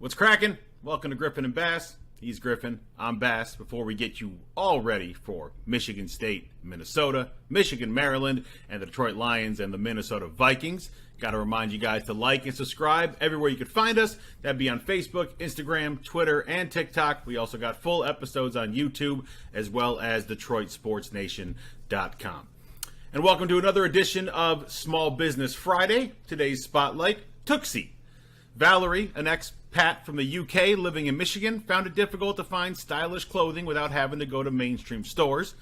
What's cracking? Welcome to Griffin Bass. He's Griffin, I'm Bass. Before we get you all ready for Michigan State, Minnesota, Michigan, Maryland, and the Detroit Lions and the Minnesota Vikings, got to remind you guys to like and subscribe everywhere you could find us. That'd be on Facebook, Instagram, Twitter, and TikTok. We also got full episodes on YouTube as well as DetroitSportsNation.com. And welcome to another edition of Small Business Friday. Today's spotlight, Tooxie. Valerie, an expat from the UK living in Michigan, found it difficult to find stylish clothing without having to go to mainstream stores.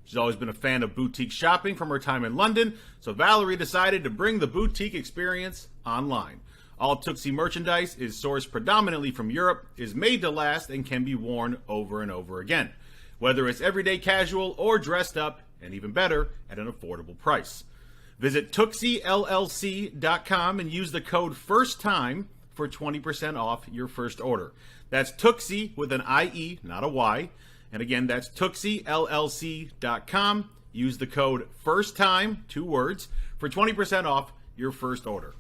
She's always been a fan of boutique shopping from her time in London, so Valerie decided to bring the boutique experience online. All Tooxie merchandise is sourced predominantly from Europe, is made to last, and can be worn over and over again, whether it's everyday casual or dressed up, and even better, at an affordable price. Visit TooxieLLC.com and use the code FIRSTTIME for 20% off your first order. That's Tooxie with an I-E, not a Y. And again, that's TooxieLLC.com. Use the code FIRSTTIME, 2 words, for 20% off your first order.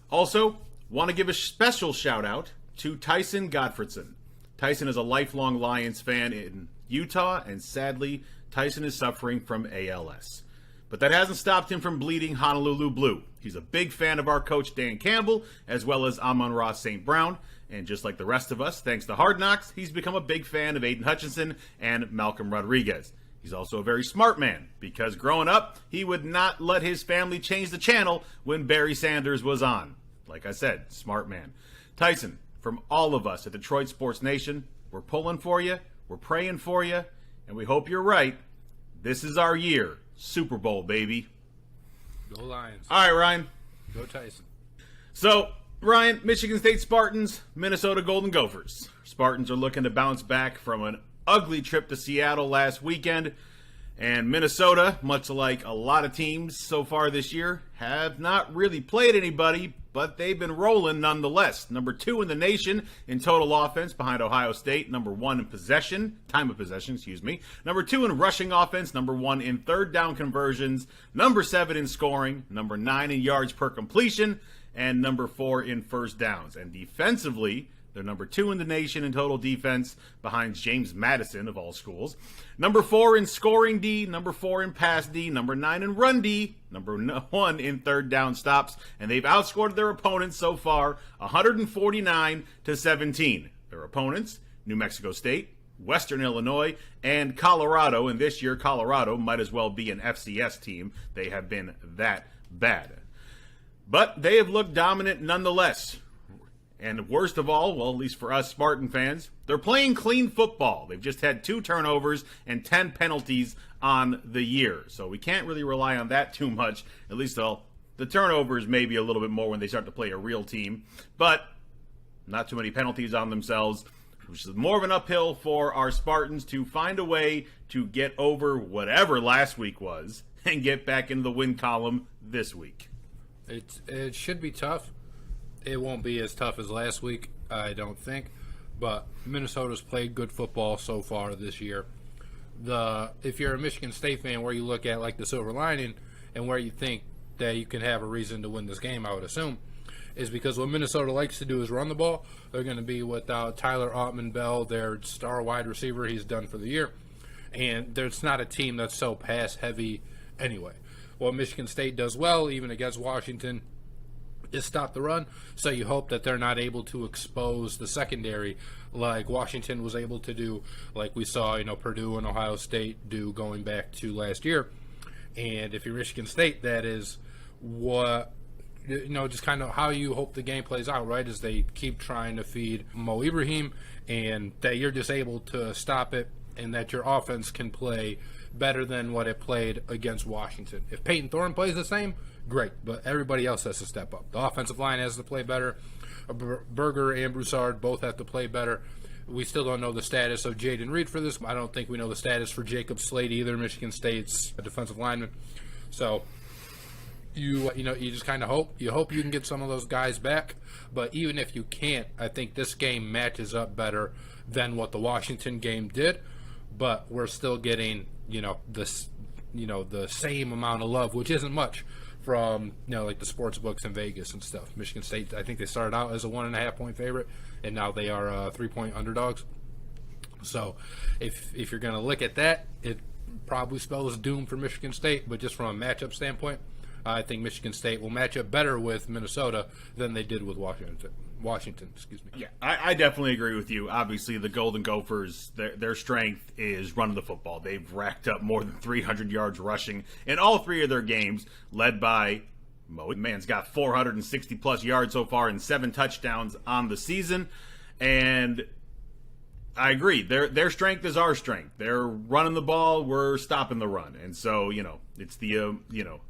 Also, want to give a special shout out to Tyson Gottfredson. Tyson is a lifelong Lions fan in Utah, and sadly, Tyson is suffering from ALS. But that hasn't stopped him from bleeding Honolulu blue. He's a big fan of our coach Dan Campbell, as well as Amon-Ra St. Brown. And just like the rest of us, thanks to Hard Knocks, he's become a big fan of Aiden Hutchinson and Malcolm Rodriguez. He's also a very smart man, because growing up, he would not let his family change the channel when Barry Sanders was on. Like I said, smart man. Tyson, from all of us at Detroit Sports Nation, we're pulling for you, we're praying for you, and we hope you're right. This is our year. Super Bowl, baby. Go Lions. All right, Ryan. Go Tyson. So, Ryan, Michigan State Spartans, Minnesota Golden Gophers. Spartans are looking to bounce back from an ugly trip to Seattle last weekend. And Minnesota, much like a lot of teams so far this year, have not really played anybody, but they've been rolling nonetheless. Number 2 in the nation in total offense behind Ohio State. Number 1 in time of possession. Number 2 in rushing offense. Number 1 in third down conversions. Number 7 in scoring. Number 9 in yards per completion. And number 4 in first downs. And defensively, they're number 2 in the nation in total defense behind James Madison of all schools. Number 4 in scoring D, number 4 in pass D, number 9 in run D, number 1 in third down stops, and they've outscored their opponents so far 149-17. Their opponents, New Mexico State, Western Illinois, and Colorado, and this year Colorado might as well be an FCS team. They have been that bad. But they have looked dominant nonetheless. And worst of all, well, at least for us Spartan fans, they're playing clean football. They've just had 2 turnovers and 10 penalties on the year. So we can't really rely on that too much. At least the turnovers maybe a little bit more when they start to play a real team. But not too many penalties on themselves, which is more of an uphill for our Spartans to find a way to get over whatever last week was and get back into the win column this week. It should be tough. It won't be as tough as last week, I don't think. But Minnesota's played good football so far this year. If you're a Michigan State fan, where you look at like the silver lining and where you think that you can have a reason to win this game, I would assume, is because what Minnesota likes to do is run the ball. They're going to be without Tyler Ottman-Bell, their star wide receiver he's done for the year. And there's not a team that's so pass-heavy anyway. What Michigan State does well, even against Washington, is stop the run, so you hope that they're not able to expose the secondary like Washington was able to do, like we saw, Purdue and Ohio State do going back to last year. And if you're Michigan State, that is what, just kind of how you hope the game plays out, right, is they keep trying to feed Mo Ibrahim, and that you're just able to stop it, and that your offense can play better than what it played against Washington. If Peyton Thorne plays the same, great, but everybody else has to step up. The offensive line has to play better. Berger and Broussard both have to play better. We still don't know the status of Jaden Reed for this. I don't think we know the status for Jacob Slade either, Michigan State's defensive lineman. So you just kind of hope. You hope you can get some of those guys back. But even if you can't, I think this game matches up better than what the Washington game did. But we're still getting, the same amount of love, which isn't much, from, like the sports books in Vegas and stuff. Michigan State, I think they started out as a 1.5-point favorite, and now they are 3-point underdogs. So if you're going to look at that, it probably spells doom for Michigan State. But just from a matchup standpoint, I think Michigan State will match up better with Minnesota than they did with Washington. Excuse me. Yeah, I definitely agree with you. Obviously, the Golden Gophers, their strength is running the football. They've racked up more than 300 yards rushing in all three of their games, led by Mo. Man's got 460-plus yards so far and 7 touchdowns on the season. And I agree. Their strength is our strength. They're running the ball. We're stopping the run. And so, it's the,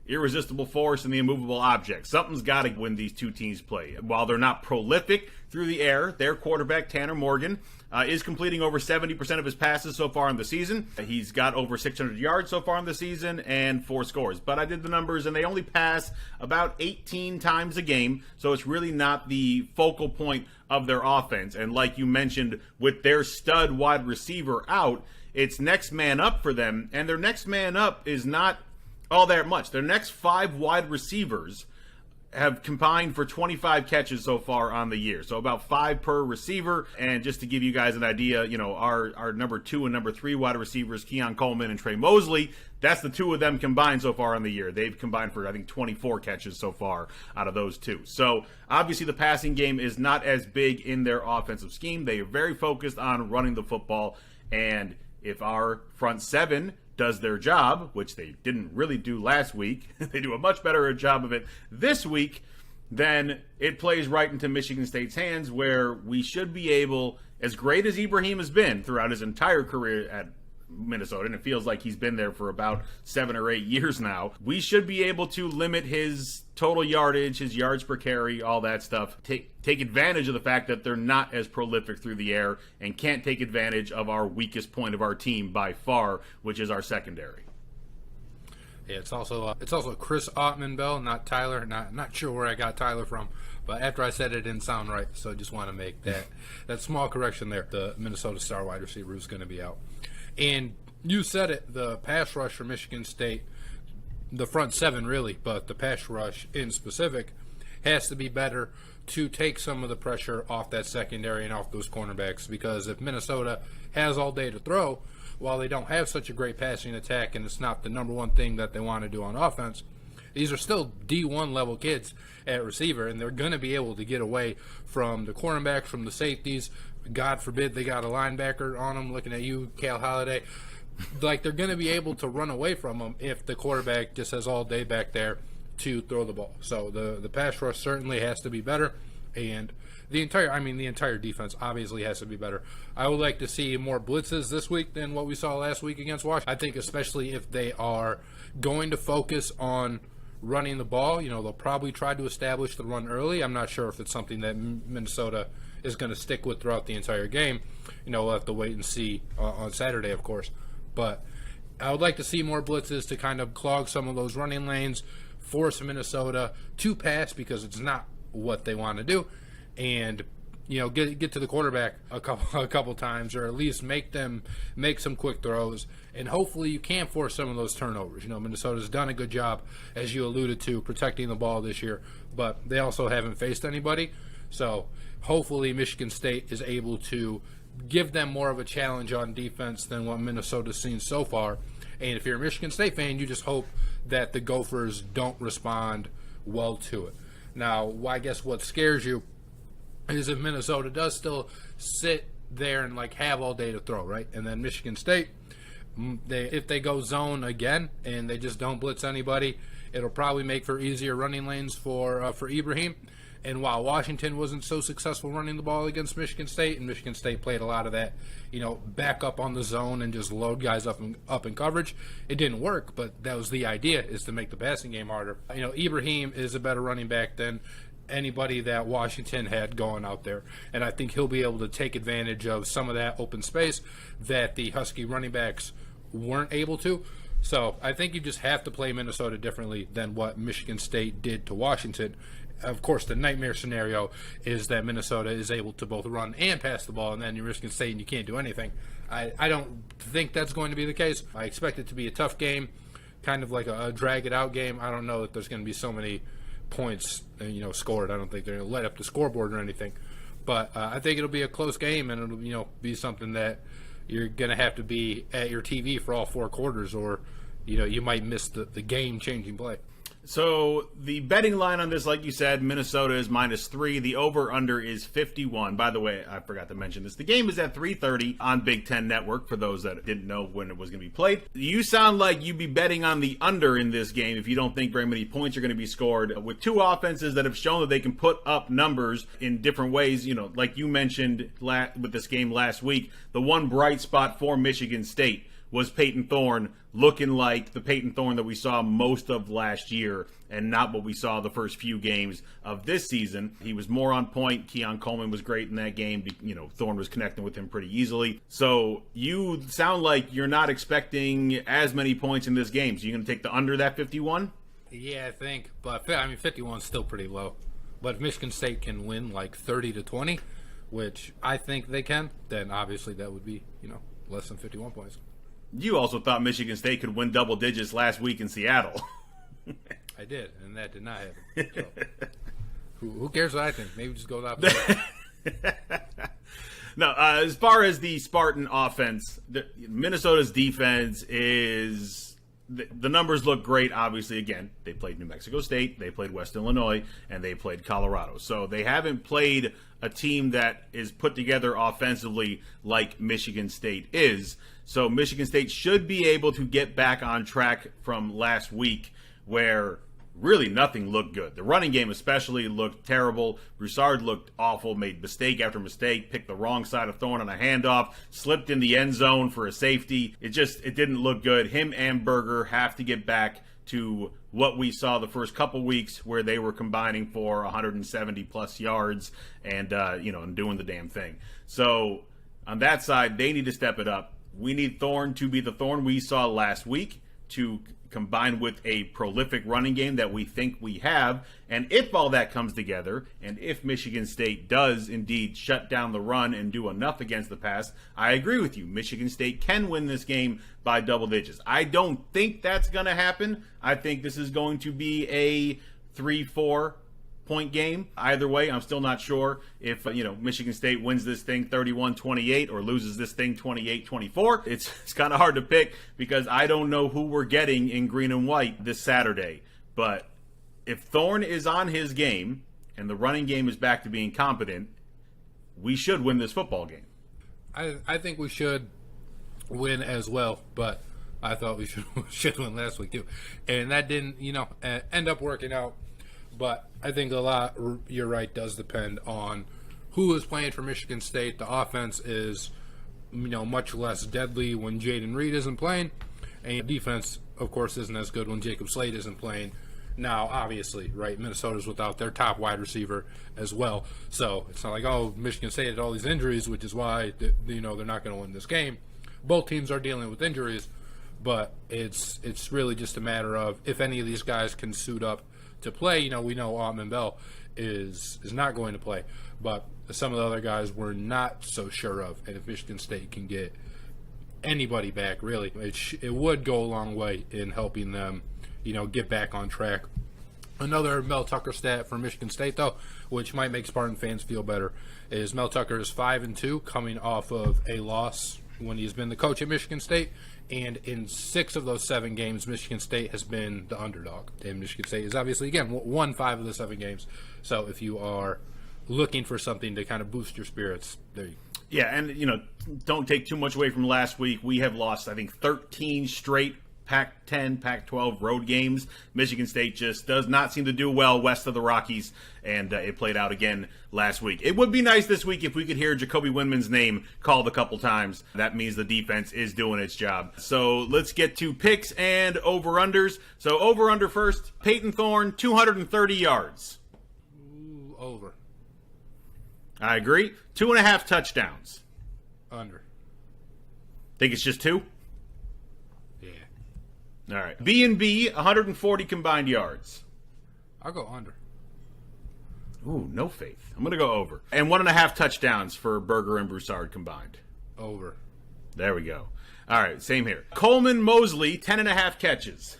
irresistible force and the immovable object. Something's got to when these two teams play. While they're not prolific through the air, their quarterback, Tanner Morgan, is completing over 70% of his passes so far in the season. He's got over 600 yards so far in the season and 4 scores. But I did the numbers, and they only pass about 18 times a game, so it's really not the focal point of their offense. And like you mentioned, with their stud wide receiver out, it's next man up for them, and their next man up is not all that much. Their next 5 wide receivers have combined for 25 catches so far on the year. So about 5 per receiver. And just to give you guys an idea, our number 2 and number 3 wide receivers, Keon Coleman and Trey Mosley, that's the 2 of them combined so far on the year. They've combined for, I think, 24 catches so far out of those 2. So obviously the passing game is not as big in their offensive scheme. They are very focused on running the football. And if our front 7 does their job, which they didn't really do last week, they do a much better job of it this week, then it plays right into Michigan State's hands, where we should be able, as great as Ibrahim has been throughout his entire career at Minnesota, and it feels like he's been there for about 7 or 8 years now, we should be able to limit his total yardage, his yards per carry, all that stuff. Take advantage of the fact that they're not as prolific through the air and can't take advantage of our weakest point of our team by far, which is our secondary. Yeah, it's also Chris Ottman Bell, not Tyler. Not sure where I got Tyler from, but after I said it didn't sound right, so I just want to make that small correction there. The Minnesota star wide receiver is going to be out. And you said it, the pass rush for Michigan State, the front 7 really, but the pass rush in specific, has to be better to take some of the pressure off that secondary and off those cornerbacks. Because if Minnesota has all day to throw, while they don't have such a great passing attack and it's not the number one thing that they want to do on offense, these are still D1 level kids at receiver, and they're going to be able to get away from the cornerbacks, from the safeties. God forbid they got a linebacker on them. Looking at you, Cal Holiday. Like, they're going to be able to run away from them if the quarterback just has all day back there to throw the ball. So the pass rush certainly has to be better, and the entire defense obviously has to be better. I would like to see more blitzes this week than what we saw last week against Washington. I think especially if they are going to focus on running the ball, they'll probably try to establish the run early. I'm not sure if it's something that Minnesota is going to stick with throughout the entire game. We'll have to wait and see on Saturday, of course. But I would like to see more blitzes to kind of clog some of those running lanes, force Minnesota to pass because it's not what they want to do, and get to the quarterback a couple times, or at least make them make some quick throws, and hopefully you can force some of those turnovers. Minnesota's done a good job, as you alluded to, protecting the ball this year, but they also haven't faced anybody. So hopefully Michigan State is able to give them more of a challenge on defense than what Minnesota's seen so far. And if you're a Michigan State fan, you just hope that the Gophers don't respond well to it. Now, I guess what scares you is if Minnesota does still sit there and have all day to throw, right? And then Michigan State, if they go zone again and they just don't blitz anybody, it'll probably make for easier running lanes for Ibrahim. And while Washington wasn't so successful running the ball against Michigan State, and Michigan State played a lot of that, back up on the zone and just load guys up in coverage, it didn't work, but that was the idea, is to make the passing game harder. Ibrahim is a better running back than anybody that Washington had going out there, and I think he'll be able to take advantage of some of that open space that the Husky running backs weren't able to. So I think you just have to play Minnesota differently than what Michigan State did to Washington. Of course, the nightmare scenario is that Minnesota is able to both run and pass the ball, and then you're Michigan State and you can't do anything. I don't think that's going to be the case. I expect it to be a tough game. kind of like a drag it out game. I don't know that there's going to be so many points, scored. I don't think they're going to light up the scoreboard or anything. But I think it'll be a close game, and it'll be something that you're going to have to be at your TV for all 4 quarters, or you might miss the game-changing play. So the betting line on this, like you said, Minnesota is -3. The over-under is 51. By the way, I forgot to mention this. The game is at 3:30 on Big Ten Network, for those that didn't know when it was going to be played. You sound like you'd be betting on the under in this game if you don't think very many points are going to be scored, with 2 offenses that have shown that they can put up numbers in different ways. Like you mentioned with this game last week, the one bright spot for Michigan State was Peyton Thorne looking like the Peyton Thorne that we saw most of last year, and not what we saw the first few games of this season. He was more on point. Keon Coleman was great in that game. Thorne was connecting with him pretty easily. So you sound like you're not expecting as many points in this game. So you're going to take the under that 51? Yeah, I think. But 51 is still pretty low. But if Michigan State can win like 30-20, which I think they can, then obviously that would be, less than 51 points. You also thought Michigan State could win double digits last week in Seattle. I did, and that did not happen. So, who cares what I think? Maybe just go the opposite. No, as far as the Spartan offense, Minnesota's defense is... The numbers look great, obviously. Again, they played New Mexico State, they played West Illinois, and they played Colorado. So they haven't played a team that is put together offensively like Michigan State is. So Michigan State should be able to get back on track from last week, where really nothing looked good. The running game especially looked terrible. Broussard looked awful, made mistake after mistake, picked the wrong side of Thorne on a handoff, slipped in the end zone for a safety. It didn't look good. Him and Berger have to get back to what we saw the first couple weeks, where they were combining for 170 plus yards and doing the damn thing. So on that side, they need to step it up. We need Thorne to be the Thorne we saw last week, to combine with a prolific running game that we think we have. And if all that comes together, and if Michigan State does indeed shut down the run and do enough against the pass, I agree with you. Michigan State can win this game by double digits. I don't think that's going to happen. I think this is going to be a 3-4 point game. Either way, I'm still not sure if Michigan State wins this thing 31-28 or loses this thing 28-24. It's kind of hard to pick, because I don't know who we're getting in green and white this Saturday. But if Thorne is on his game and the running game is back to being competent, we should win this football game. I think we should win as well, but I thought we should win last week too, and that didn't end up working out. But I think a lot, you're right, does depend on who is playing for Michigan State. The offense is, much less deadly when Jaden Reed isn't playing. And the defense, of course, isn't as good when Jacob Slade isn't playing. Now, obviously, right, Minnesota's without their top wide receiver as well. So it's not like, Michigan State had all these injuries, which is why, they're not going to win this game. Both teams are dealing with injuries, but it's really just a matter of if any of these guys can suit up to play. We know Autman Bell is not going to play, but some of the other guys we're not so sure of. And if Michigan State can get anybody back, really, it would go a long way in helping them, get back on track. Another Mel Tucker stat for Michigan State, though, which might make Spartan fans feel better, is Mel Tucker is 5-2, coming off of a loss when he's been the coach at Michigan State. And in 6 of those 7 games, Michigan State has been the underdog. And Michigan State is obviously, again, won 5 of the 7 games. So if you are looking for something to kind of boost your spirits, there you go. Yeah, and, don't take too much away from last week. We have lost, I think, 13 straight Pac-10, Pac-12 road games. Michigan State just does not seem to do well west of the Rockies, and it played out again last week. It would be nice this week if we could hear Jacoby Windman's name called a couple times. That means the defense is doing its job. So let's get to picks and over-unders. So over-under first, Peyton Thorne, 230 yards. Ooh, over. I agree. 2.5 touchdowns. Under. Think it's just 2? Yeah. All right. B&B, 140 combined yards. I'll go under. Ooh, no faith. I'm going to go over. And 1.5 touchdowns for Berger and Broussard combined. Over. There we go. All right, same here. Coleman Mosley, 10.5 catches.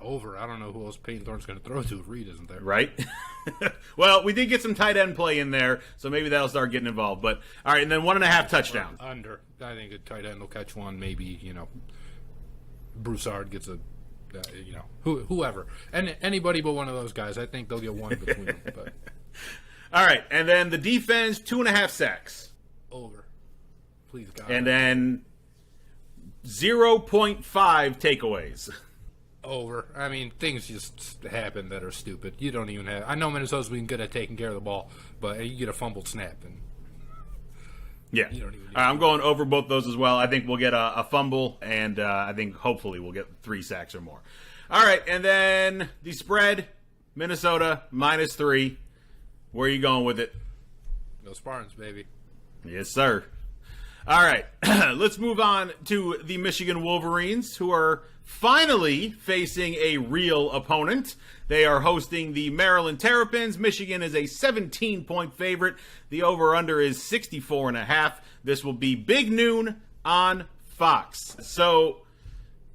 Over. I don't know who else Peyton Thorne's going to throw to if Reed isn't there. Right? Well, we did get some tight end play in there, so maybe that'll start getting involved. But, all right, and then 1.5 touchdowns. Under. I think a tight end will catch one. Maybe, Broussard gets a, whoever. And anybody but one of those guys. I think they'll get one between them. But. All right, and then the defense, 2.5 sacks. Over. Please, God. And then 0.5 takeaways. Over. I mean, things just happen that are stupid. You don't even have. I know Minnesota's been good at taking care of the ball, but you get a fumbled snap and. Yeah. You don't even I'm going over both those as well. I think we'll get a fumble, and I think hopefully we'll get 3 sacks or more. All right, and then the spread, Minnesota -3. Where are you going with it? Go Spartans, baby. Yes, sir. All right, let's move on to the Michigan Wolverines, who are finally facing a real opponent. They are hosting the Maryland Terrapins. Michigan is a 17-point favorite. The over-under is 64.5. This will be big noon on Fox. So,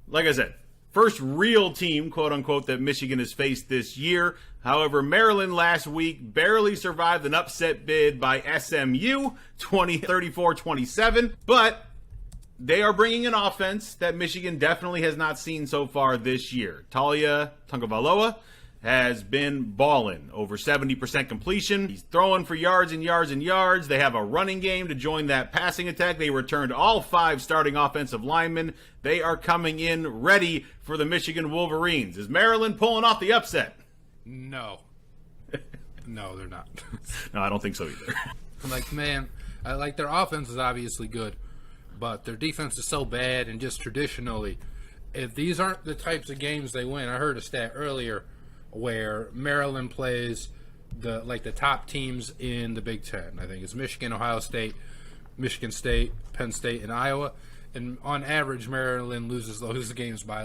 like I said, first real team, quote-unquote, that Michigan has faced this year. However, Maryland last week barely survived an upset bid by SMU, 34-27. But they are bringing an offense that Michigan definitely has not seen so far this year. Talia Tagovailoa has been balling, over 70% completion. He's throwing for yards and yards and yards. They have a running game to join that passing attack. They returned all 5 starting offensive linemen. They are coming in ready for the Michigan Wolverines. Is Maryland pulling off the upset? No. No, they're not. No, I don't think so either. Their offense is obviously good, but their defense is so bad, and just traditionally, if these aren't the types of games they win, I heard a stat earlier where Maryland plays the top teams in the Big Ten. I think it's Michigan, Ohio State, Michigan State, Penn State, and Iowa. And on average, Maryland loses those games by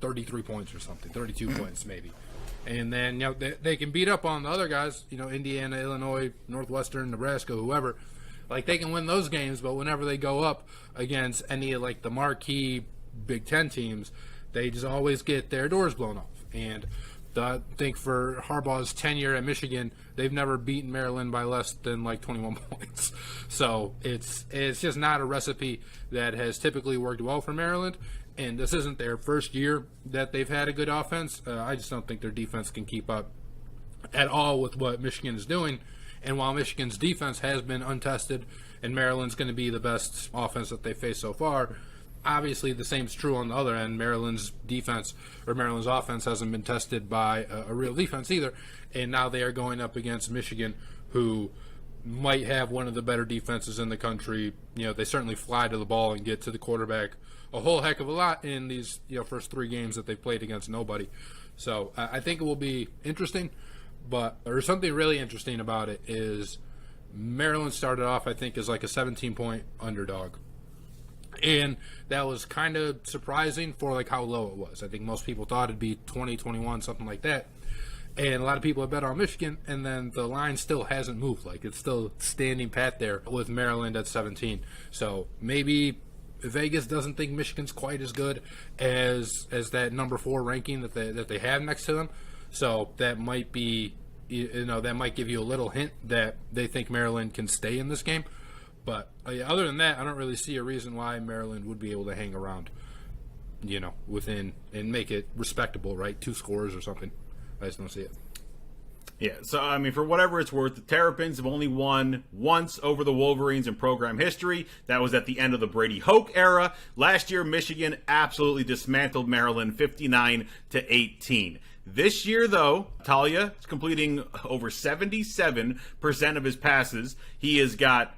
33 points or something, 32 points maybe. And then they can beat up on the other guys, Indiana, Illinois, Northwestern, Nebraska, whoever. They can win those games, but whenever they go up against any of the marquee Big Ten teams, they just always get their doors blown off. And I think for Harbaugh's tenure at Michigan, they've never beaten Maryland by less than 21 points. So it's just not a recipe that has typically worked well for Maryland. And this isn't their first year that they've had a good offense. I just don't think their defense can keep up at all with what Michigan is doing. And while Michigan's defense has been untested and Maryland's going to be the best offense that they faced so far, obviously the same's true on the other end. Maryland's offense hasn't been tested by a real defense either. And now they are going up against Michigan, who might have one of the better defenses in the country. They certainly fly to the ball and get to the quarterback a whole heck of a lot in these first 3 games that they've played against nobody. So I think it will be interesting. But there's something really interesting about it is Maryland started off, I think, as a 17-point underdog. And that was kind of surprising for how low it was. I think most people thought it'd be 20, 21, something like that. And a lot of people have bet on Michigan, and then the line still hasn't moved. It's still standing pat there with Maryland at 17. So maybe Vegas doesn't think Michigan's quite as good as that number 4 ranking that they have next to them. So that might be, that might give you a little hint that they think Maryland can stay in this game. But other than that, I don't really see a reason why Maryland would be able to hang around, within and make it respectable, right? 2 scores or something. I just don't see it. Yeah, so, for whatever it's worth, the Terrapins have only won once over the Wolverines in program history. That was at the end of the Brady Hoke era. Last year, Michigan absolutely dismantled Maryland 59-18. This year, though, Talia is completing over 77% of his passes. He has got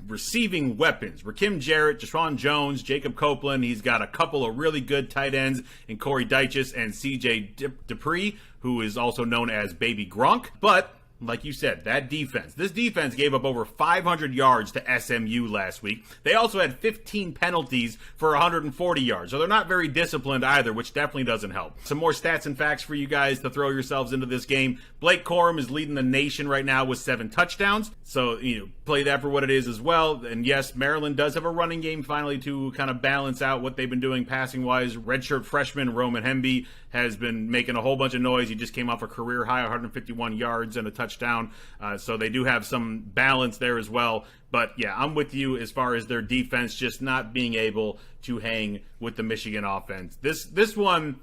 receiving weapons. Rakim Jarrett, Jashawn Jones, Jacob Copeland. He's got a couple of really good tight ends in Corey Dyches and C.J. Dupree, who is also known as Baby Gronk. But like you said, that defense. This defense gave up over 500 yards to SMU last week. They also had 15 penalties for 140 yards. So they're not very disciplined either, which definitely doesn't help. Some more stats and facts for you guys to throw yourselves into this game. Blake Corum is leading the nation right now with 7 touchdowns. So, play that for what it is as well. And yes, Maryland does have a running game finally to kind of balance out what they've been doing passing-wise. Redshirt freshman Roman Hemby has been making a whole bunch of noise. He just came off a career-high 151 yards and a touchdown. So they do have some balance there as well. But, yeah, I'm with you as far as their defense just not being able to hang with the Michigan offense. This one,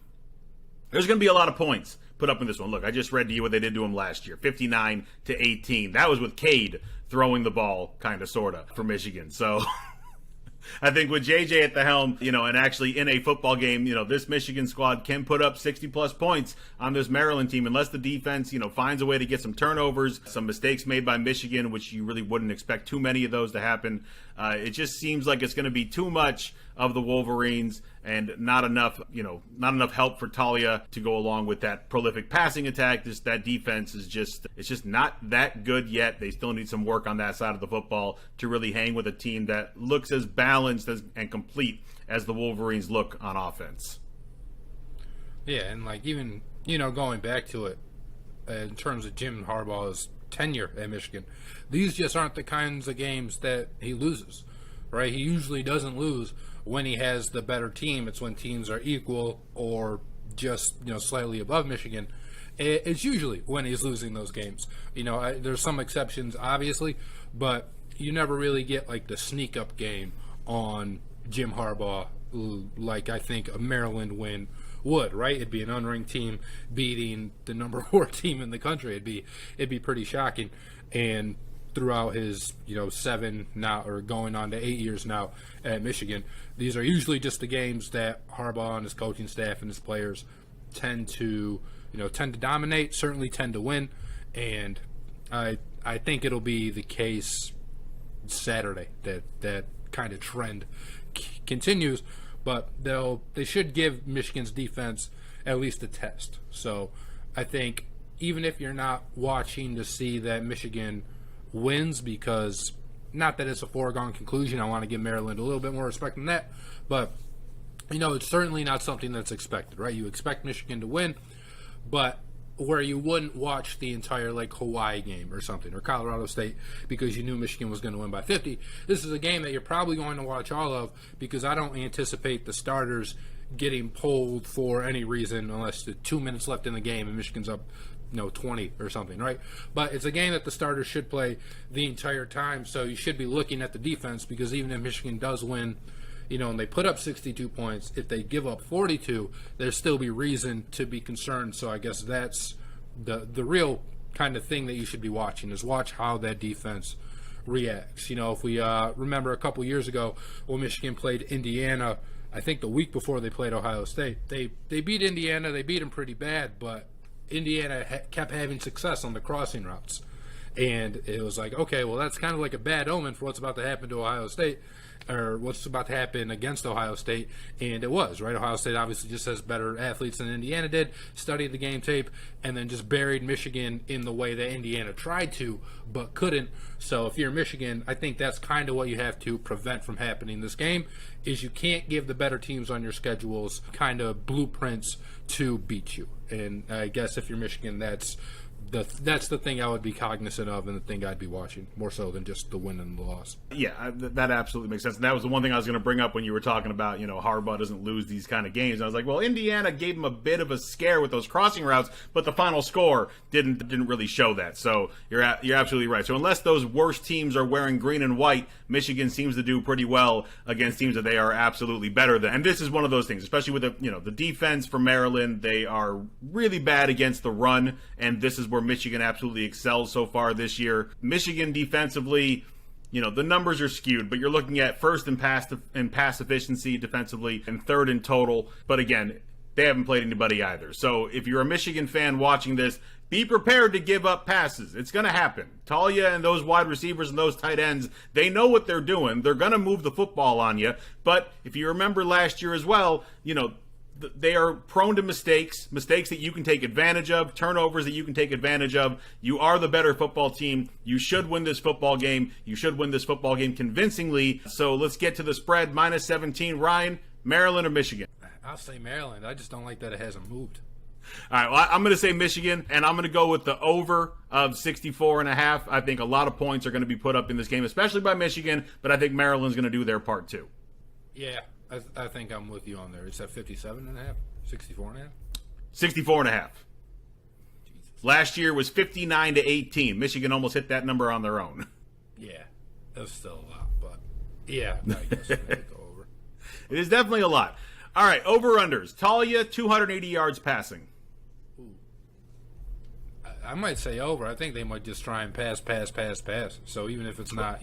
there's going to be a lot of points put up in this one. Look, I just read to you what they did to him last year, 59-18. That was with Cade throwing the ball, kind of, sort of, for Michigan. So I think with JJ at the helm, and actually in a football game, this Michigan squad can put up 60-plus points on this Maryland team unless the defense, finds a way to get some turnovers, some mistakes made by Michigan, which you really wouldn't expect too many of those to happen. It just seems like it's going to be too much of the Wolverines and not enough help for Talia to go along with that prolific passing attack. That defense is it's just not that good yet. They still need some work on that side of the football to really hang with a team that looks as balanced and complete as the Wolverines look on offense. Yeah, and even, going back to it, in terms of Jim Harbaugh's tenure at Michigan, these just aren't the kinds of games that he loses, right? He usually doesn't lose when he has the better team. It's when teams are equal or just, slightly above Michigan. It's usually when he's losing those games. There's some exceptions, obviously, but you never really get the sneak up game on Jim Harbaugh like I think a Maryland win would, right? It'd be an unranked team beating the number 4 team in the country. It'd be pretty shocking. And throughout his 7 now, or going on to 8 years now at Michigan, these are usually just the games that Harbaugh and his coaching staff and his players tend to dominate, certainly tend to win. And I think it'll be the case Saturday that kind of trend continues. But they should give Michigan's defense at least a test. So I think even if you're not watching to see that Michigan wins, because not that it's a foregone conclusion, I want to give Maryland a little bit more respect than that, but it's certainly not something that's expected, right? You expect Michigan to win, but where you wouldn't watch the entire Hawaii game or something, or Colorado State, because you knew Michigan was going to win by 50. This is a game that you're probably going to watch all of, because I don't anticipate the starters getting pulled for any reason unless there's 2 minutes left in the game and Michigan's up 20 or something, right? But it's a game that the starters should play the entire time, so you should be looking at the defense, because even if Michigan does win, and they put up 62 points, if they give up 42, there'll still be reason to be concerned. So I guess that's the real kind of thing that you should be watching, is watch how that defense reacts. If we remember a couple years ago when Michigan played Indiana, I think the week before they played Ohio State, they beat Indiana. They beat them pretty bad, but Indiana kept having success on the crossing routes. And it was okay, well, that's kind of like a bad omen for what's about to happen to Ohio State, or what's about to happen against Ohio State. And it was, right? Ohio State obviously just has better athletes than Indiana did, studied the game tape, and then just buried Michigan in the way that Indiana tried to, but couldn't. So if you're Michigan, I think that's kind of what you have to prevent from happening this game, is you can't give the better teams on your schedules kind of blueprints to beat you. And I guess if you're Michigan, that's the thing I would be cognizant of, and the thing I'd be watching more so than just the win and the loss. Yeah, that absolutely makes sense. And that was the one thing I was going to bring up when you were talking about, Harbaugh doesn't lose these kind of games. And I was like, well, Indiana gave him a bit of a scare with those crossing routes, but the final score didn't really show that. So you're absolutely right. So unless those worst teams are wearing green and white, Michigan seems to do pretty well against teams that they are absolutely better than. And this is one of those things, especially with the defense for Maryland. They are really bad against the run, and this is where Michigan absolutely excels so far this year. Michigan defensively, the numbers are skewed, but you're looking at first in pass efficiency defensively and third in total. But again, they haven't played anybody either. So if you're a Michigan fan watching this, be prepared to give up passes. It's going to happen. Talia and those wide receivers and those tight ends, they know what they're doing. They're going to move the football on you. But if you remember last year as well, they are prone to mistakes that you can take advantage of, turnovers that you can take advantage of. You are the better football team. You should win this football game. You should win this football game convincingly. So let's get to the spread, minus 17. Ryan, Maryland or Michigan? I'll say Maryland. I just don't like that it hasn't moved. All right, well, I'm going to say Michigan, and I'm going to go with the over of 64.5. I think a lot of points are going to be put up in this game, especially by Michigan, but I think Maryland's going to do their part too. Yeah, I think I'm with you on there. Is that 57.5? 64.5? 64.5. Last year was 59-18. Michigan almost hit that number on their own. Yeah, that's still a lot, but yeah, I guess I'm going to go over. It is definitely a lot. All right, over-unders. Talia, 280 yards passing. I might say over. I think they might just try and pass. So even if it's not,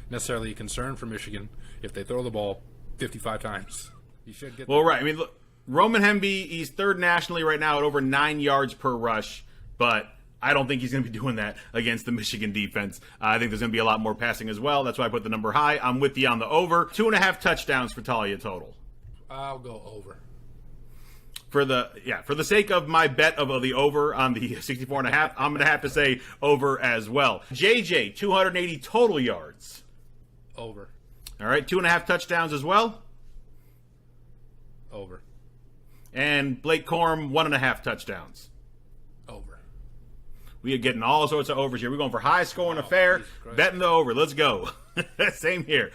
necessarily a concern for Michigan, if they throw the ball 55 times, you should get. Well, right. I mean, look, Roman Hemby, he's third nationally right now at over 9 yards per rush, but I don't think he's going to be doing that against the Michigan defense. I think there's going to be a lot more passing as well. That's why I put the number high. I'm with you on the over. 2.5 touchdowns for Talia total. I'll go over. For the sake of my bet of the over on the 64.5, I'm going to have to say over as well. JJ, 280 total yards. Over. All right, 2.5 touchdowns as well. Over. And Blake Corum, 1.5 touchdowns. Over. We are getting all sorts of overs here. We're going for high scoring affair, betting the over. Let's go. Same here.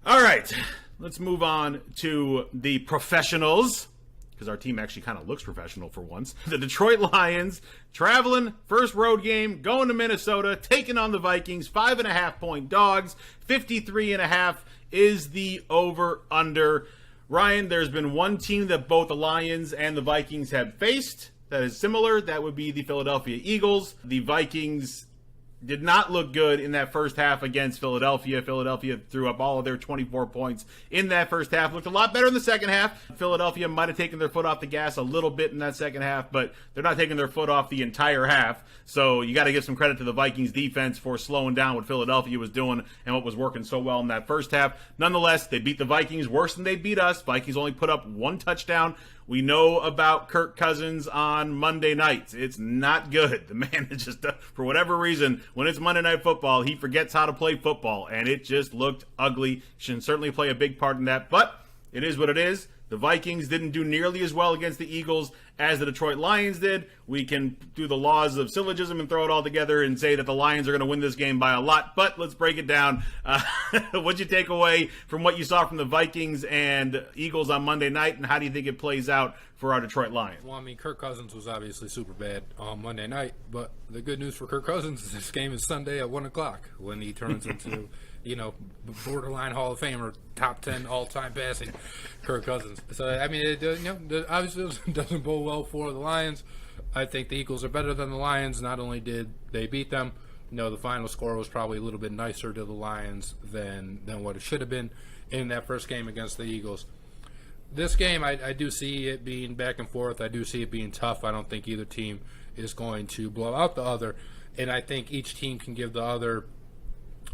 All right, let's move on to the professionals, because our team actually kind of looks professional for once. The Detroit Lions, traveling, first road game, going to Minnesota, taking on the Vikings, 5.5-point dogs, 53.5 is the over-under. Ryan, there's been one team that both the Lions and the Vikings have faced that is similar. That would be the Philadelphia Eagles. The Vikings did not look good in that first half against Philadelphia. Philadelphia threw up all of their 24 points in that first half. Looked a lot better in the second half. Philadelphia might have taken their foot off the gas a little bit in that second half, but they're not taking their foot off the entire half. So you got to give some credit to the Vikings defense for slowing down what Philadelphia was doing and what was working so well in that first half. Nonetheless, they beat the Vikings worse than they beat us. Vikings only put up one touchdown. We know about Kirk Cousins on Monday nights. It's not good. The man is just, for whatever reason, when it's Monday Night Football, he forgets how to play football, and it just looked ugly. Should certainly play a big part in that, but it is what it is. The Vikings didn't do nearly as well against the Eagles as the Detroit Lions did. We can do the laws of syllogism and throw it all together and say that the Lions are going to win this game by a lot, but let's break it down. What'd you take away from what you saw from the Vikings and Eagles on Monday night, and how do you think it plays out for our Detroit Lions? Well, I mean, Kirk Cousins was obviously super bad on Monday night, but the good news for Kirk Cousins is this game is Sunday at 1 o'clock when he turns into borderline Hall of Famer, top 10 all-time passing Kirk Cousins. So, I mean, obviously it doesn't bode well for the Lions. I think the Eagles are better than the Lions. Not only did they beat them, the final score was probably a little bit nicer to the Lions than what it should have been in that first game against the Eagles. This game, I do see it being back and forth. I do see it being tough. I don't think either team is going to blow out the other, and I think each team can give the other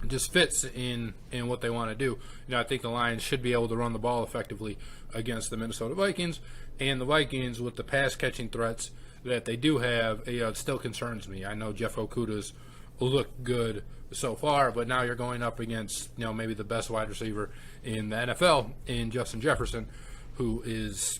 just fits in what they want to do. I think the Lions should be able to run the ball effectively against the Minnesota Vikings, and the Vikings with the pass catching threats that they do have, it still concerns me. I know Jeff Okuda's looked good so far, but now you're going up against maybe the best wide receiver in the NFL in Justin Jefferson, who is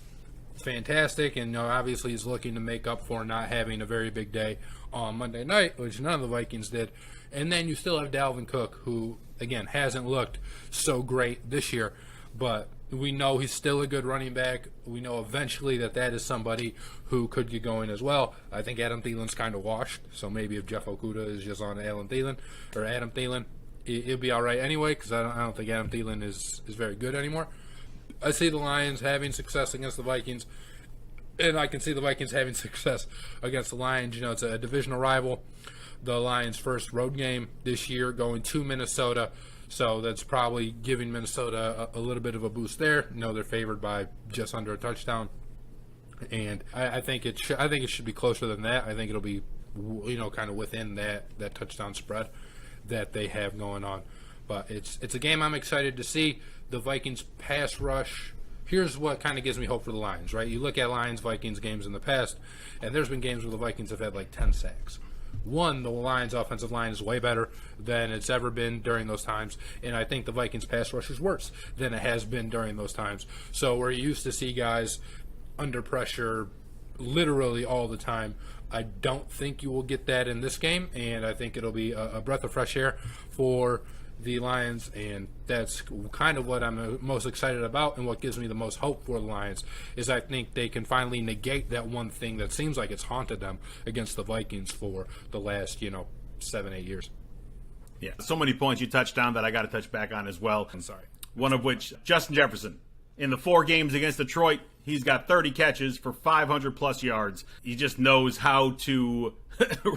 fantastic, and obviously is looking to make up for not having a very big day on Monday night, which none of the Vikings did. And then you still have Dalvin Cook, who, again, hasn't looked so great this year, but we know he's still a good running back. We know eventually that is somebody who could get going as well. I think Adam Thielen's kind of washed, so maybe if Jeff Okuda is just on Adam Thielen, it'll be all right anyway, because I don't think Adam Thielen is very good anymore. I see the Lions having success against the Vikings, and I can see the Vikings having success against the Lions. It's a divisional rival. The Lions' first road game this year, going to Minnesota, so that's probably giving Minnesota a little bit of a boost there. They're favored by just under a touchdown, and I think it should be closer than that. I think it'll be kind of within that touchdown spread that they have going on. But it's a game I'm excited to see. The Vikings pass rush here's what kind of gives me hope for the Lions, right? You look at Lions-Vikings games in the past, and there's been games where the Vikings have had like 10 sacks. One, the Lions' offensive line is way better than it's ever been during those times, and I think the Vikings' pass rush is worse than it has been during those times. So we're used to see guys under pressure literally all the time. I don't think you will get that in this game, and I think it'll be a breath of fresh air for the Lions, and that's kind of what I'm most excited about, and what gives me the most hope for the Lions is I think they can finally negate that one thing that seems like it's haunted them against the Vikings for the last 7-8 years. Yeah, so many points you touched on that I got to touch back on as well. I'm sorry. One of which, Justin Jefferson. In the 4 games against Detroit, he's got 30 catches for 500-plus yards. He just knows how to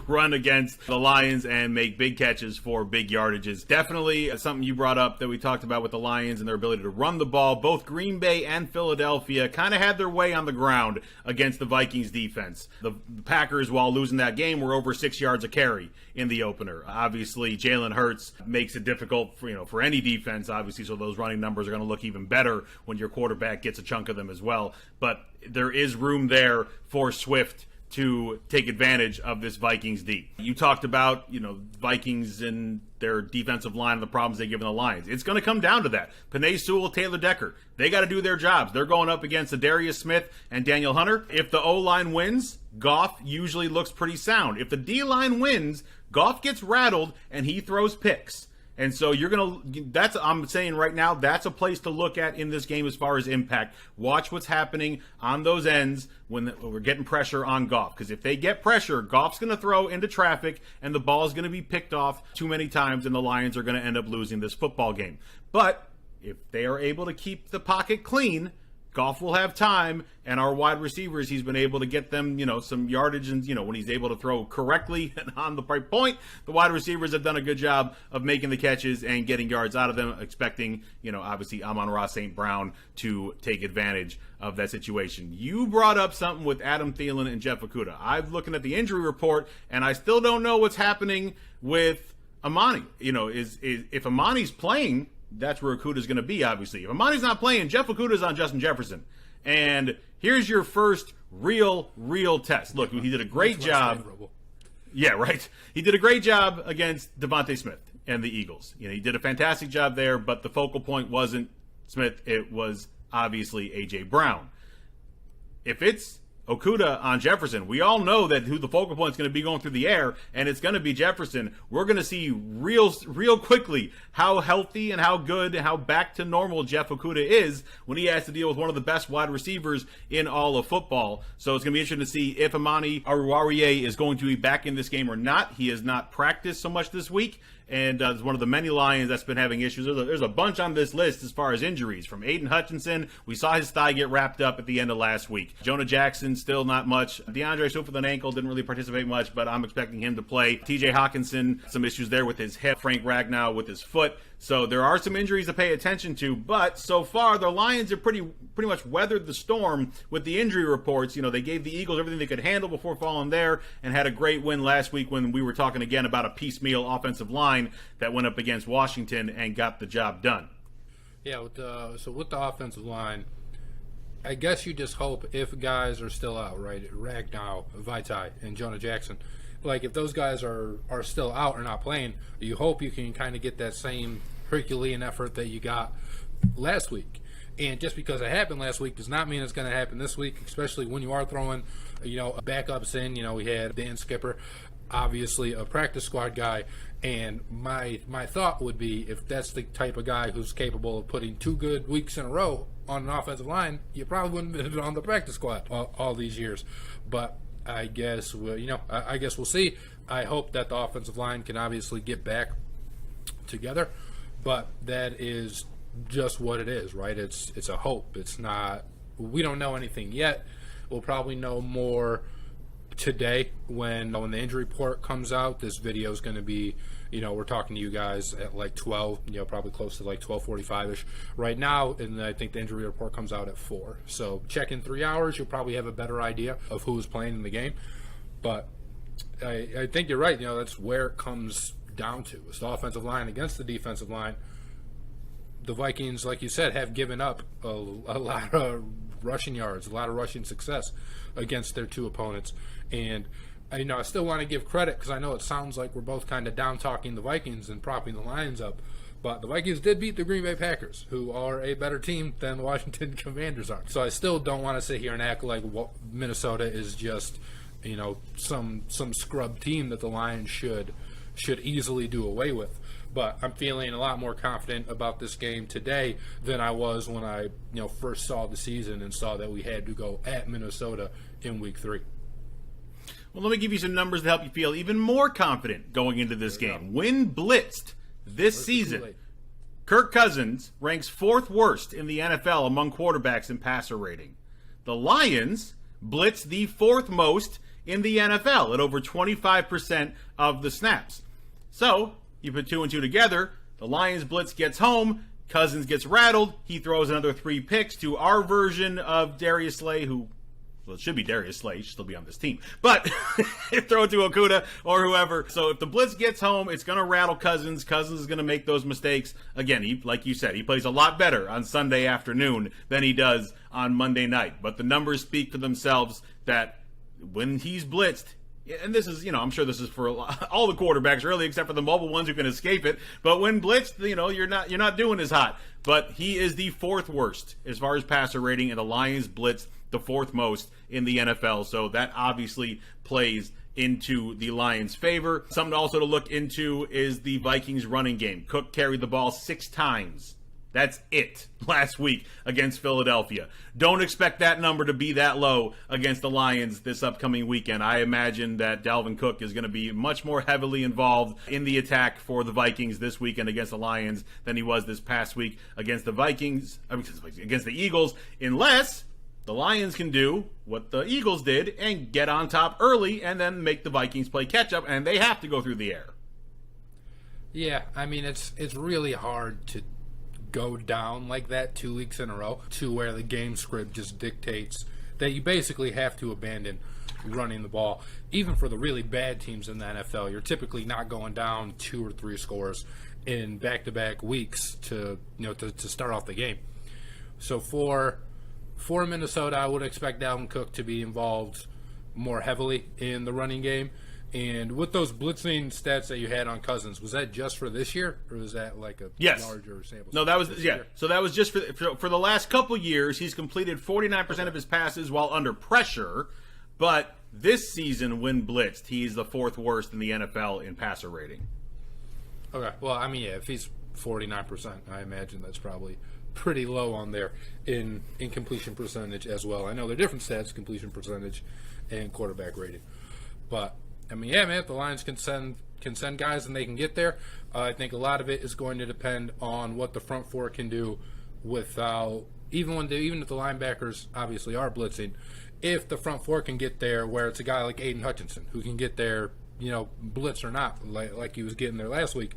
run against the Lions and make big catches for big yardages. Definitely something you brought up that we talked about with the Lions and their ability to run the ball. Both Green Bay and Philadelphia kind of had their way on the ground against the Vikings defense. The Packers, while losing that game, were over 6 yards a carry in the opener. Obviously, Jalen Hurts makes it difficult for any defense, obviously, so those running numbers are going to look even better when your quarterback gets a chunk of them as well. But there is room there for Swift to take advantage of this Vikings D. You talked about, Vikings and their defensive line and the problems they give the Lions. It's going to come down to that. Penei Sewell, Taylor Decker, they got to do their jobs. They're going up against Darius Smith and Daniel Hunter. If the O-line wins, Goff usually looks pretty sound. If the D-line wins, Goff gets rattled and he throws picks. And so I'm saying right now, that's a place to look at in this game as far as impact. Watch what's happening on those ends when we're getting pressure on Goff. Because if they get pressure, Goff's going to throw into traffic and the ball is going to be picked off too many times and the Lions are going to end up losing this football game. But if they are able to keep the pocket clean, Goff will have time, and our wide receivers, he's been able to get them, some yardage, and, when he's able to throw correctly and on the right point, the wide receivers have done a good job of making the catches and getting yards out of them, expecting, obviously Amon-Ra St. Brown to take advantage of that situation. You brought up something with Adam Thielen and Jeff Acuda. I'm looking at the injury report, and I still don't know what's happening with Amani. If Amani's playing, that's where Acuda's going to be, obviously. If Amani's not playing, Jeff Acuda's on Justin Jefferson. And here's your first real test. Look, he did a great job. Yeah, right. He did a great job against Devontae Smith and the Eagles. He did a fantastic job there, but the focal point wasn't Smith. It was obviously A.J. Brown. If it's Acuda on Jefferson, we all know that who the focal point is going to be going through the air, and it's going to be Jefferson. We're going to see real quickly how healthy and how good and how back to normal Jeff Acuda is when he has to deal with one of the best wide receivers in all of football. So it's going to be interesting to see if Amani Oruwariye is going to be back in this game or not. He has not practiced so much this week, and is one of the many Lions that's been having issues. There's a bunch on this list as far as injuries. From Aiden Hutchinson, we saw his thigh get wrapped up at the end of last week. Jonah Jackson, still not much. DeAndre Swift with an ankle, didn't really participate much, but I'm expecting him to play. TJ Hawkinson, some issues there with his hip. Frank Ragnow with his foot. So there are some injuries to pay attention to, but so far the Lions have pretty much weathered the storm with the injury reports. They gave the Eagles everything they could handle before falling there and had a great win last week when we were talking again about a piecemeal offensive line that went up against Washington and got the job done. Yeah, with the offensive line, I guess you just hope if guys are still out, right? Ragnow, Vaitai, and Jonah Jackson. Like, if those guys are still out or not playing, you hope you can kind of get that same Herculean effort that you got last week. And just because it happened last week does not mean it's going to happen this week, especially when you are throwing, backups in. We had Dan Skipper, obviously a practice squad guy. And my thought would be, if that's the type of guy who's capable of putting 2 good weeks in a row on an offensive line, you probably wouldn't have been on the practice squad all these years. But I guess we'll see. I hope that the offensive line can obviously get back together, but that is just what it is, right? It's a hope. It's not. We don't know anything yet. We'll probably know more today when the injury report comes out. This video is going to be, we're talking to you guys at like 12, probably close to like 12:45ish right now, and I think the injury report comes out at 4. So check in 3 hours, you'll probably have a better idea of who's playing in the game. But I think you're right. That's where it comes down to. It's the offensive line against the defensive line. the Vikings, like you said, have given up a lot of rushing yards, a lot of rushing success against their two opponents. And I still want to give credit because I know it sounds like we're both kind of down-talking the Vikings and propping the Lions up. But the Vikings did beat the Green Bay Packers, who are a better team than the Washington Commanders are. So I still don't want to sit here and act like Minnesota is just, some scrub team that the Lions should easily do away with. But I'm feeling a lot more confident about this game today than I was when I first saw the season and saw that we had to go at Minnesota in Week 3. Well, let me give you some numbers to help you feel even more confident going into this game. When blitzed this season, Kirk Cousins ranks 4th worst in the NFL among quarterbacks in passer rating. The Lions blitz the 4th most in the NFL at over 25% of the snaps. So, you put 2 and 2 together, the Lions blitz gets home, Cousins gets rattled, he throws another 3 picks to our version of Darius Slay, who, well, it should be Darius Slay, he should still be on this team, but throw it to Acuda or whoever. So if the blitz gets home, it's going to rattle Cousins. Cousins is going to make those mistakes. Again, like you said, he plays a lot better on Sunday afternoon than he does on Monday night. But the numbers speak for themselves that when he's blitzed, and this is, I'm sure this is for all the quarterbacks, really, except for the mobile ones who can escape it. But when blitzed, you're not doing as hot. But he is the 4th worst as far as passer rating, and the Lions blitzed the 4th most in the NFL. So that obviously plays into the Lions' favor. Something also to look into is the Vikings running game. Cook carried the ball 6 times. That's it last week against Philadelphia. Don't expect that number to be that low against the Lions this upcoming weekend. I imagine that Dalvin Cook is going to be much more heavily involved in the attack for the Vikings this weekend against the Lions than he was this past week against the against the Eagles, unless the Lions can do what the Eagles did and get on top early and then make the Vikings play catch up, and they have to go through the air. Yeah, it's really hard to go down like that 2 weeks in a row to where the game script just dictates that you basically have to abandon running the ball. Even for the really bad teams in the NFL, you're typically not going down 2 or 3 scores in back-to-back weeks to start off the game. So for Minnesota, I would expect Dalvin Cook to be involved more heavily in the running game. And with those blitzing stats that you had on Cousins, was that just for this year, or was that like a larger sample? No, that was year? So that was just for the last couple years. He's completed 49% of his passes while under pressure, but this season, when blitzed, he's the 4th worst in the NFL in passer rating. Okay, well, if he's 49%, I imagine that's probably pretty low on there in completion percentage as well. I know they're different stats, completion percentage and quarterback rating, but the Lions can send guys and they can get there. I think a lot of it is going to depend on what the front 4 can do without, even if the linebackers obviously are blitzing, if the front 4 can get there where it's a guy like Aiden Hutchinson who can get there, blitz or not, like he was getting there last week,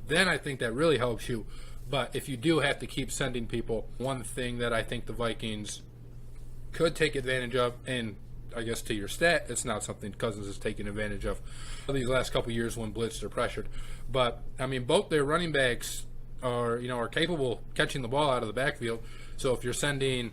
then I think that really helps you. But if you do have to keep sending people, one thing that I think the Vikings could take advantage of, and I guess to your stat, it's not something Cousins has taken advantage of these last couple of years when blitzed or pressured. But both their running backs are capable of catching the ball out of the backfield. So if you're sending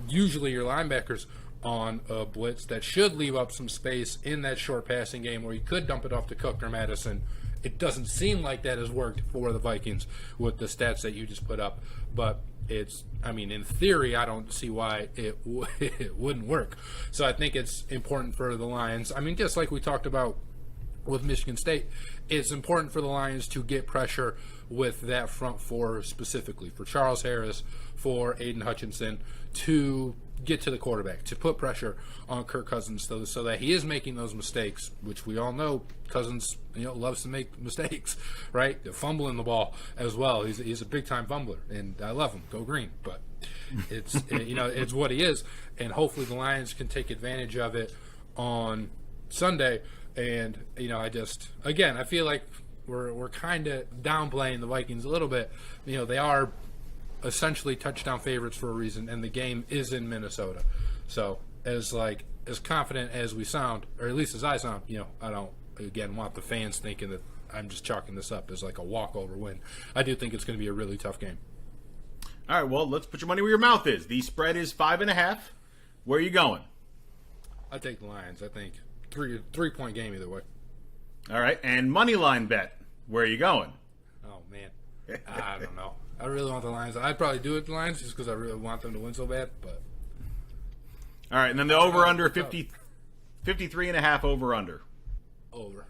usually your linebackers on a blitz, that should leave up some space in that short passing game where you could dump it off to Cook or Madison. It doesn't seem like that has worked for the Vikings with the stats that you just put up, but in theory, I don't see why it wouldn't work. So I think it's important for the Lions. Just like we talked about with Michigan State, it's important for the Lions to get pressure with that front 4 specifically, for Charles Harris, for Aiden Hutchinson, to get to the quarterback, to put pressure on Kirk Cousins so that he is making those mistakes, which we all know Cousins loves to make mistakes, right? Fumbling the ball as well. He's a big-time fumbler, and I love him. Go Green. But it's it's what he is, and hopefully the Lions can take advantage of it on Sunday. And I feel like we're kind of downplaying the Vikings a little bit. They are essentially touchdown favorites for a reason, and the game is in Minnesota. So as confident as we sound, or at least as I sound, I don't want the fans thinking that I'm just chalking this up as like a walkover win. I do think it's going to be a really tough game. All right, well, let's put your money where your mouth is. The spread is 5.5. Where are you going? I take the Lions. I think 3-point game either way. All right, and money line bet. Where are you going? Oh, man. I don't know. I really want the Lions. I'd probably do it the Lions just because I really want them to win so bad. But all right, and then the over-under, 53.5 over-under. Over.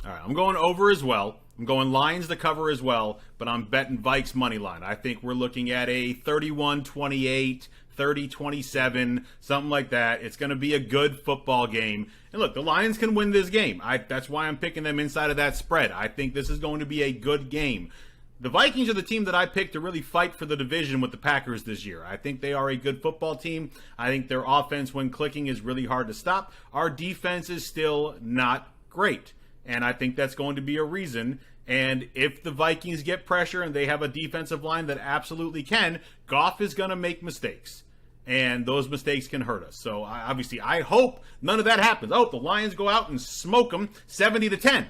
All right, I'm going over as well. I'm going Lions to cover as well, but I'm betting Vikes money line. I think we're looking at a 31-28, 30-27, something like that. It's going to be a good football game. And look, the Lions can win this game. That's why I'm picking them inside of that spread. I think this is going to be a good game. The Vikings are the team that I picked to really fight for the division with the Packers this year. I think they are a good football team. I think their offense, when clicking, is really hard to stop. Our defense is still not great. And I think that's going to be a reason. And if the Vikings get pressure and they have a defensive line that absolutely can, Goff is going to make mistakes. And those mistakes can hurt us. So obviously, I hope none of that happens. I hope the Lions go out and smoke them 70-10.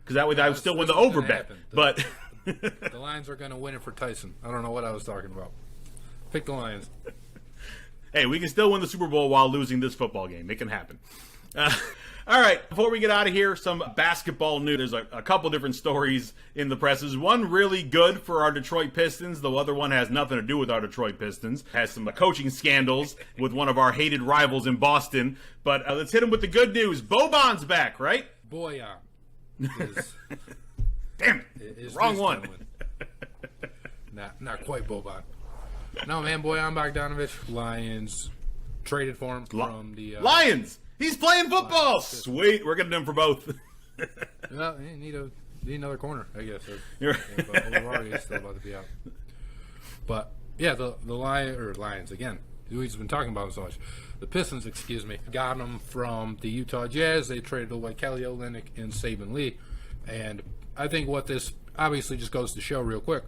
Because that way I would still win the over bet. But the Lions are going to win it for Tyson. I don't know what I was talking about. Pick the Lions. Hey, we can still win the Super Bowl while losing this football game. It can happen. All right, before we get out of here, some basketball news. There's a couple different stories in the presses. One really good for our Detroit Pistons. The other one has nothing to do with our Detroit Pistons. Has some coaching scandals with one of our hated rivals in Boston. But let's hit him with the good news. Boban's back, right? Boyan. Damn it. Wrong one. Not quite Boban. No, man, Boyan Bogdanovic. Lions traded for him from the... Lions! He's playing football. Sweet, we're getting him for both. Well, you need another corner, I guess. O'Reilly is still about to be out. But yeah, the Lions again. We've been talking about them so much. The Pistons, got them from the Utah Jazz. They traded away Kelly Olynyk and Saban Lee, and I think what this obviously just goes to show real quick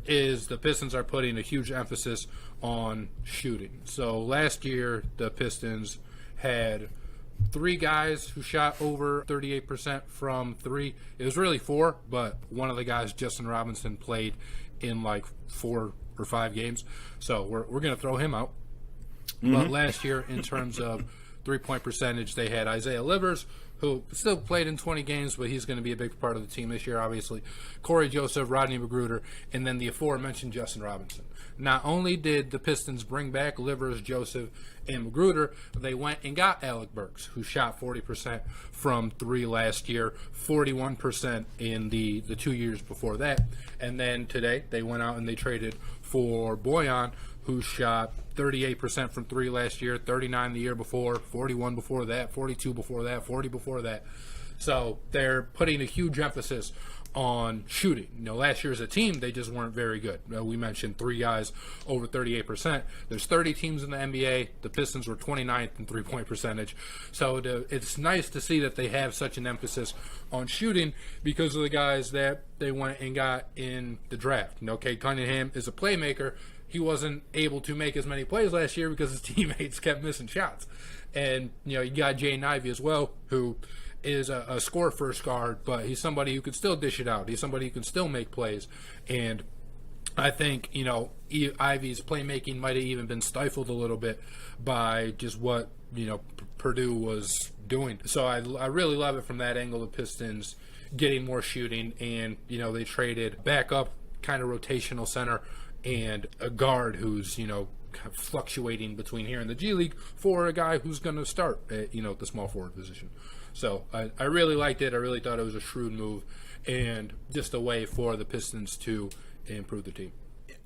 is the Pistons are putting a huge emphasis on shooting. So last year, the Pistons had 3 guys who shot over 38% from 3. It was really 4, but one of the guys, Justin Robinson, played in like 4 or 5 games. So we're going to throw him out. Mm-hmm. But last year, in terms of 3-point percentage, they had Isaiah Livers, who still played in 20 games, but he's going to be a big part of the team this year, obviously. Corey Joseph, Rodney McGruder, and then the aforementioned Justin Robinson. Not only did the Pistons bring back Livers, Joseph, and McGruder, they went and got Alec Burks, who shot 40% from 3 last year, 41% in the 2 years before that. And then today, they went out and they traded for Boyan, who shot 38% from 3 last year, 39 the year before, 41 before that, 42 before that, 40 before that. So they're putting a huge emphasis on shooting. Last year as a team, they just weren't very good. We mentioned 3 guys over 38%. There's 30 teams in the NBA. The Pistons were 29th in 3-point percentage. So it's nice to see that they have such an emphasis on shooting because of the guys that they went and got in the draft. Cade Cunningham is a playmaker. He wasn't able to make as many plays last year because his teammates kept missing shots. And, you got Jaden Ivey as well, who is a score-first guard, but he's somebody who could still dish it out. He's somebody who can still make plays. And I think, Ivey's playmaking might have even been stifled a little bit by just what, Purdue was doing. So I really love it from that angle, the Pistons getting more shooting. And, they traded backup, kind of rotational center, and a guard who's, kind of fluctuating between here and the G League for a guy who's going to start at, the small forward position. So I really liked it. I really thought it was a shrewd move and just a way for the Pistons to improve the team.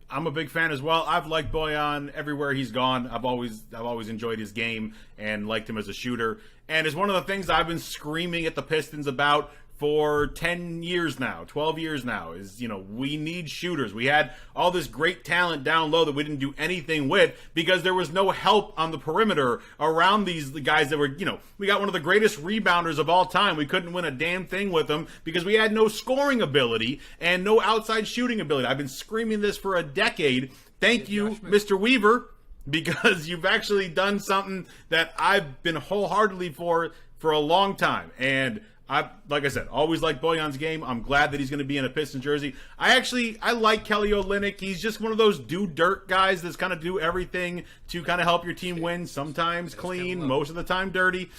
I'm a big fan as well. I've liked Boyan everywhere he's gone. I've always enjoyed his game and liked him as a shooter. And it's one of the things I've been screaming at the Pistons about for 10 years now, 12 years now, is, we need shooters. We had all this great talent down low that we didn't do anything with because there was no help on the perimeter around these guys that were, we got one of the greatest rebounders of all time. We couldn't win a damn thing with them because we had no scoring ability and no outside shooting ability. I've been screaming this for a decade. Thank you, Mr. Weaver, because you've actually done something that I've been wholeheartedly for a long time. And like I said, always like Bojan's game. I'm glad that he's going to be in a Pistons jersey. I like Kelly Olynyk. He's just one of those do dirt guys that's kind of do everything to kind of help your team win. Sometimes clean, most of the time dirty.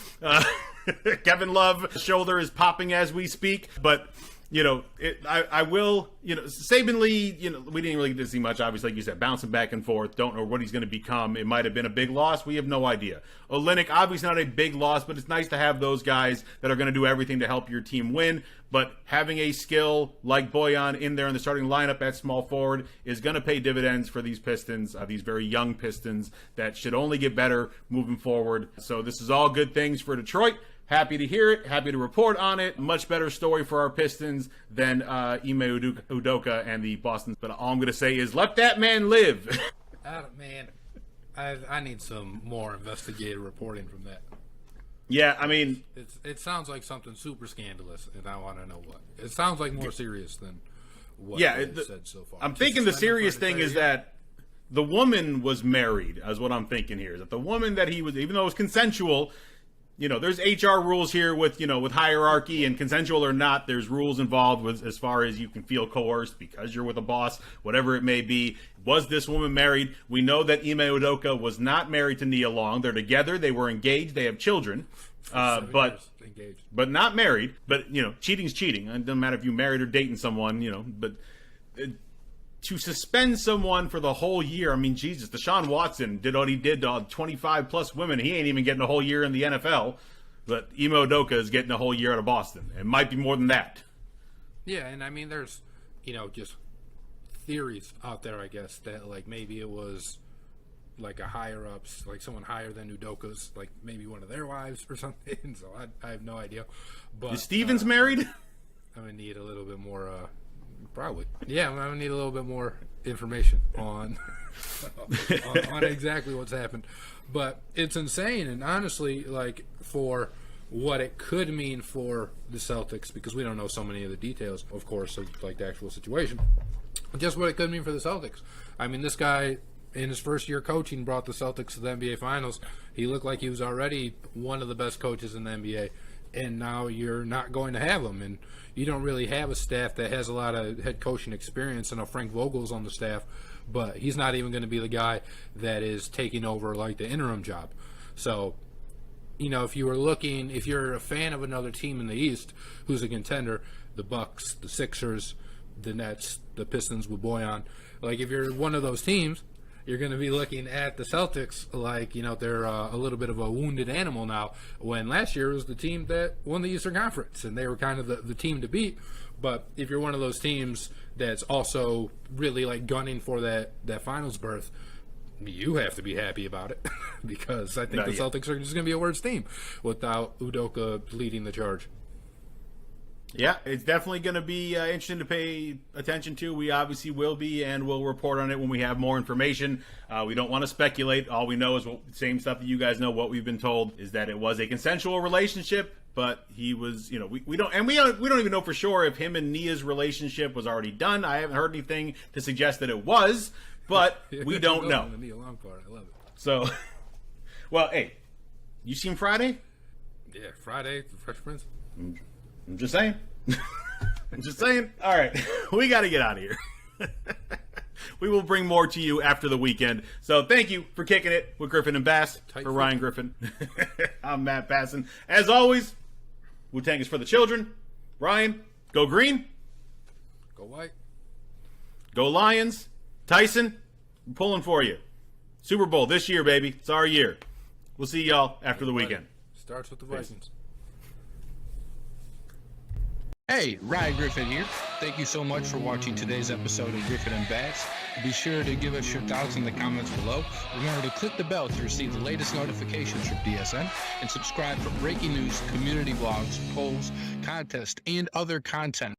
Kevin Love's shoulder is popping as we speak, but I will, Saban Lee, we didn't really get to see much, obviously, like you said, bouncing back and forth. Don't know what he's going to become. It might have been a big loss. We have no idea. Olynyk, obviously not a big loss, but it's nice to have those guys that are going to do everything to help your team win. But having a skill like Bojan in there in the starting lineup at small forward is going to pay dividends for these Pistons, these very young Pistons that should only get better moving forward. So this is all good things for Detroit. Happy to hear it. Happy to report on it. Much better story for our Pistons than Ime Udoka and the Boston. But all I'm going to say is let that man live. Man, I need some more investigative reporting from that. Yeah, I mean... It sounds like something super scandalous, and I want to know what. It sounds like more serious than what they've said so far. I'm thinking the serious thing is that the woman was married, is what I'm thinking here. That the woman that he was, even though it was consensual... there's HR rules here with hierarchy and consensual or not. There's rules involved with as far as you can feel coerced because you're with a boss, whatever it may be. Was this woman married? We know that Ime Udoka was not married to Nia Long. They're together. They were engaged. They have children, but not married. But cheating's cheating. It doesn't matter if you're married or dating someone. But. To suspend someone for the whole year, I mean, Jesus, Deshaun Watson did what he did to 25-plus women. He ain't even getting a whole year in the NFL. But Ime Udoka is getting a whole year out of Boston. It might be more than that. Yeah, and I mean, there's, just theories out there, I guess, that, like, maybe it was, like, a higher-ups, like someone higher than Udoka's, like, maybe one of their wives or something. So I have no idea. But is Stevens married? I'm going to need a little bit more, probably. Yeah, I'm going to need a little bit more information on on exactly what's happened. But it's insane, and honestly, like, for what it could mean for the Celtics, because we don't know so many of the details, of course, of, like, the actual situation. Just what it could mean for the Celtics. I mean, this guy, in his first year coaching, brought the Celtics to the NBA Finals. He looked like he was already one of the best coaches in the NBA. And now you're not going to have him, and you don't really have a staff that has a lot of head coaching experience. I know Frank Vogel's on the staff, but he's not even going to be the guy that is taking over like the interim job. So, if you're a fan of another team in the East who's a contender, the Bucks, the Sixers, the Nets, the Pistons with Bojan, like if you're one of those teams, you're going to be looking at the Celtics like, they're a little bit of a wounded animal now, when last year was the team that won the Eastern Conference, and they were kind of the team to beat. But if you're one of those teams that's also really, like, gunning for that finals berth, you have to be happy about it because I think the Celtics are just going to be a worse team without Udoka leading the charge. Yeah, it's definitely going to be interesting to pay attention to. We obviously will be, and we'll report on it when we have more information. We don't want to speculate. All we know is the same stuff that you guys know. What we've been told is that it was a consensual relationship, but he was, we don't even know for sure if him and Nia's relationship was already done. I haven't heard anything to suggest that it was, but we don't know. The Nia Long part, I love it. So, well, hey, you seen Friday? Yeah, Friday, The Fresh Prince. I'm just saying. I'm just saying. All right. We got to get out of here. We will bring more to you after the weekend. So thank you for kicking it with Griffin and Bass. For Ryan Griffin. I'm Matt Bassin. As always, Wu-Tang is for the children. Ryan, go green. Go white. Go Lions. Tyson, I'm pulling for you. Super Bowl this year, baby. It's our year. We'll see y'all after the weekend. Starts with the Vikings. Hey, Ryan Griffin here. Thank you so much for watching today's episode of Griffin and Bass. Be sure to give us your thoughts in the comments below. Remember to click the bell to receive the latest notifications from DSN and subscribe for breaking news, community blogs, polls, contests, and other content.